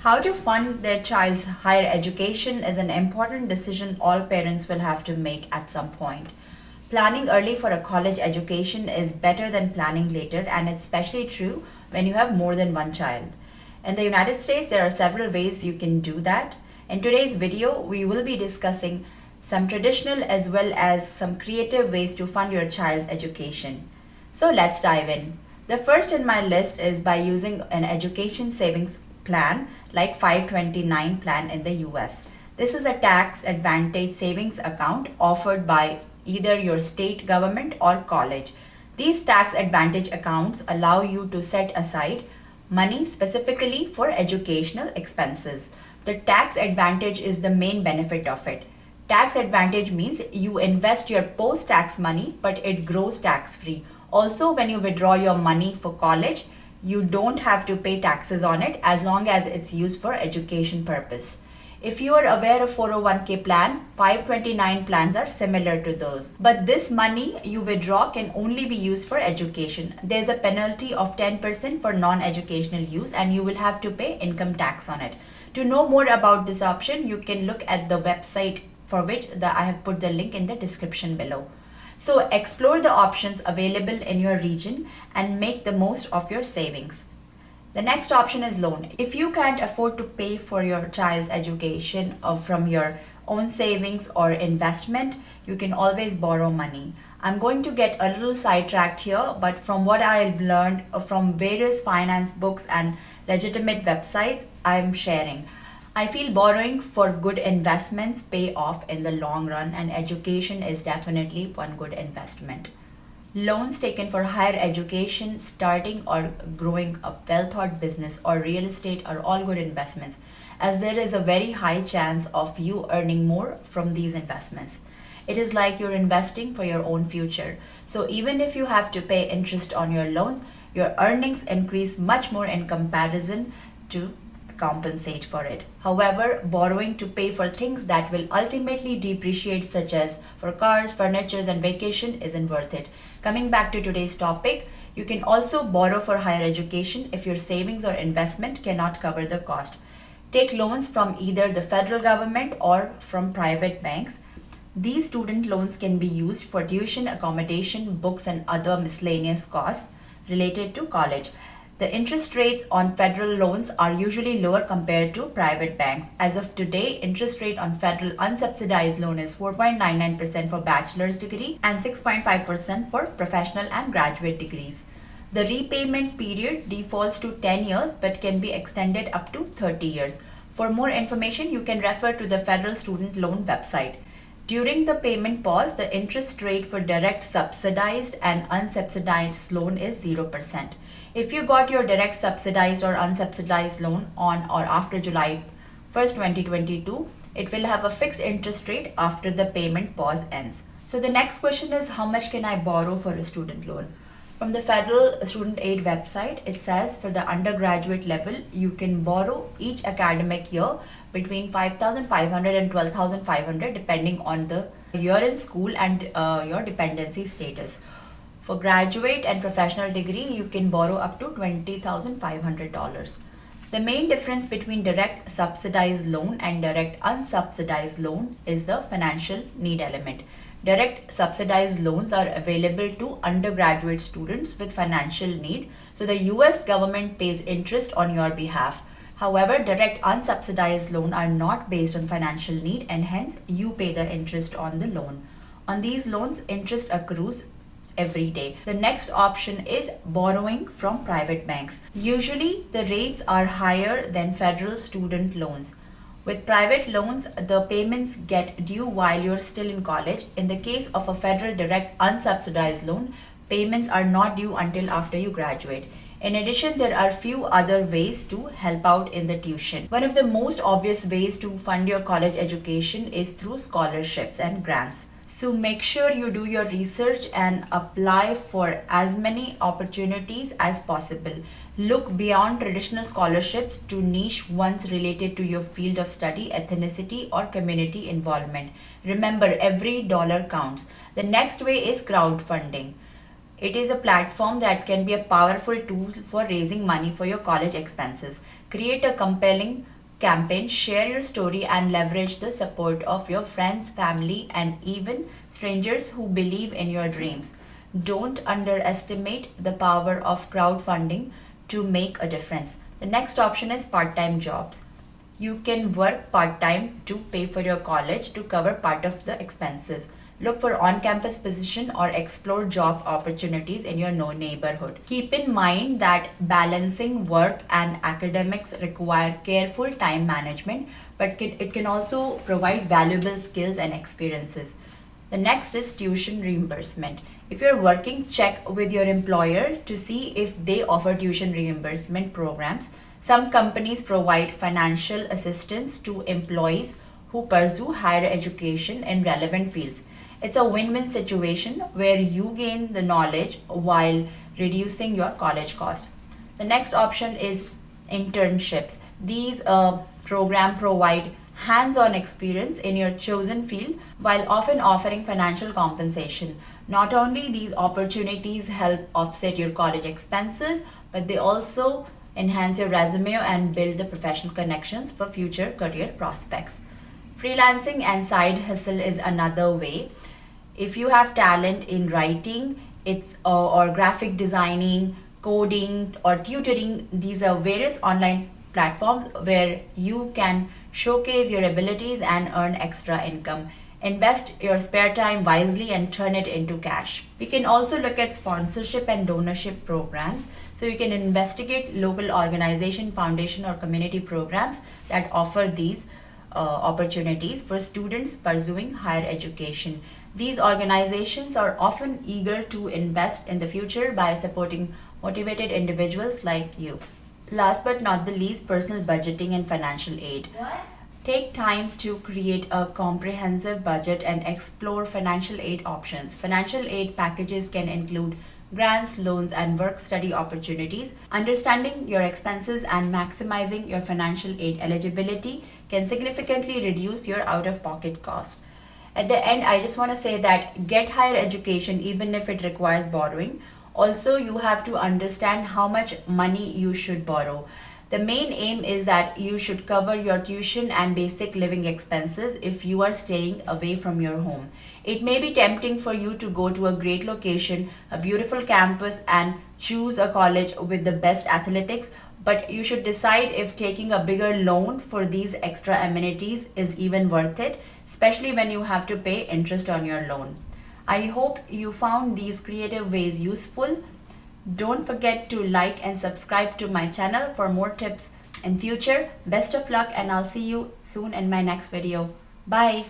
How to fund their child's higher education is an important decision all parents will have to make at some point. Planning early for a college education is better than planning later, and it's especially true when you have more than one child. In the United States, there are several ways you can do that. In today's video, we will be discussing some traditional as well as some creative ways to fund your child's education. So let's dive in. The first in my list is by using an education savings plan like 529 plan in the US. This is a tax advantage savings account offered by either your state government or college. These tax advantage accounts allow you to set aside money specifically for educational expenses. The tax advantage is the main benefit of it. Tax advantage means you invest your post-tax money, but it grows tax-free. Also, when you withdraw your money for college, you don't have to pay taxes on it as long as it's used for education purpose. If you are aware of 401k plan, 529 plans are similar to those. But this money you withdraw can only be used for education. There's a penalty of 10% for non-educational use, and you will have to pay income tax on it. To know more about this option, you can look at the website for which I have put the link in the description below. So explore the options available in your region and make the most of your savings. The next option is loan. If you can't afford to pay for your child's education from your own savings or investment, you can always borrow money. I'm going to get a little sidetracked here, but from what I've learned from various finance books and legitimate websites, I'm sharing. I feel borrowing for good investments pay off in the long run, and education is definitely one good investment. Loans taken for higher education, starting or growing a well-thought business or real estate are all good investments, as there is a very high chance of you earning more from these investments. It is like you're investing for your own future. So even if you have to pay interest on your loans, your earnings increase much more in comparison to compensate for it. However, borrowing to pay for things that will ultimately depreciate, such as for cars, furniture, and vacation, isn't worth it. Coming back to today's topic, you can also borrow for higher education if your savings or investment cannot cover the cost. Take loans from either the federal government or from private banks. These student loans can be used for tuition, accommodation, books, and other miscellaneous costs related to college. The interest rates on federal loans are usually lower compared to private banks. As of today, interest rate on federal unsubsidized loan is 4.99% for bachelor's degree and 6.5% for professional and graduate degrees. The repayment period defaults to 10 years but can be extended up to 30 years. For more information, you can refer to the Federal Student Loan website. During the payment pause, the interest rate for direct subsidized and unsubsidized loan is 0%. If you got your direct subsidized or unsubsidized loan on or after July 1st, 2022, it will have a fixed interest rate after the payment pause ends. So the next question is, how much can I borrow for a student loan? From the Federal Student Aid website, it says for the undergraduate level, you can borrow each academic year between $5,500 and $12,500 depending on the year in school and your dependency status. For graduate and professional degree, you can borrow up to $20,500. The main difference between direct subsidized loan and direct unsubsidized loan is the financial need element. Direct subsidized loans are available to undergraduate students with financial need, so the US government pays interest on your behalf. However, direct unsubsidized loans are not based on financial need, and hence you pay the interest on the loan. On these loans, interest accrues every day. The next option is borrowing from private banks. Usually, the rates are higher than federal student loans. With private loans, the payments get due while you're still in college. In the case of a federal direct unsubsidized loan, payments are not due until after you graduate. In addition, there are few other ways to help out in the tuition. One of the most obvious ways to fund your college education is through scholarships and grants. So make sure you do your research and apply for as many opportunities as possible. Look beyond traditional scholarships to niche ones related to your field of study, ethnicity, or community involvement. Remember, every dollar counts. The next way is crowdfunding. It is a platform that can be a powerful tool for raising money for your college expenses. Create a compelling campaign, share your story and leverage the support of your friends, family, and even strangers who believe in your dreams. Don't underestimate the power of crowdfunding to make a difference. The next option is part time jobs. You can work part time to pay for your college to cover part of the expenses. Look for on campus position or explore job opportunities in your neighborhood. Keep in mind that balancing work and academics require careful time management, but it can also provide valuable skills and experiences. The next is tuition reimbursement. If you're working, check with your employer to see if they offer tuition reimbursement programs. Some companies provide financial assistance to employees who pursue higher education in relevant fields. It's a win-win situation where you gain the knowledge while reducing your college cost. The next option is internships. These programs provide hands-on experience in your chosen field while often offering financial compensation. Not only these opportunities help offset your college expenses, but they also enhance your resume and build the professional connections for future career prospects. Freelancing and side hustle is another way. If you have talent in writing, it's or graphic designing, coding, or tutoring, these are various online platforms where you can showcase your abilities and earn extra income. Invest your spare time wisely and turn it into cash. We can also look at sponsorship and donorship programs. So you can investigate local organization, foundation, or community programs that offer these opportunities for students pursuing higher education. These organizations are often eager to invest in the future by supporting motivated individuals like you. Last but not the least, personal budgeting and financial aid. Take time to create a comprehensive budget and explore financial aid options. Financial aid packages can include grants, loans, and work study opportunities. Understanding your expenses and maximizing your financial aid eligibility can significantly reduce your out-of-pocket costs. At the end, I just want to say that get higher education even if it requires borrowing. Also, you have to understand how much money you should borrow. The main aim is that you should cover your tuition and basic living expenses if you are staying away from your home. It may be tempting for you to go to a great location, a beautiful campus, and choose a college with the best athletics, but you should decide if taking a bigger loan for these extra amenities is even worth it, especially when you have to pay interest on your loan. I hope you found these creative ways useful. Don't forget to like and subscribe to my channel for more tips in future. Best of luck and I'll see you soon in my next video. Bye.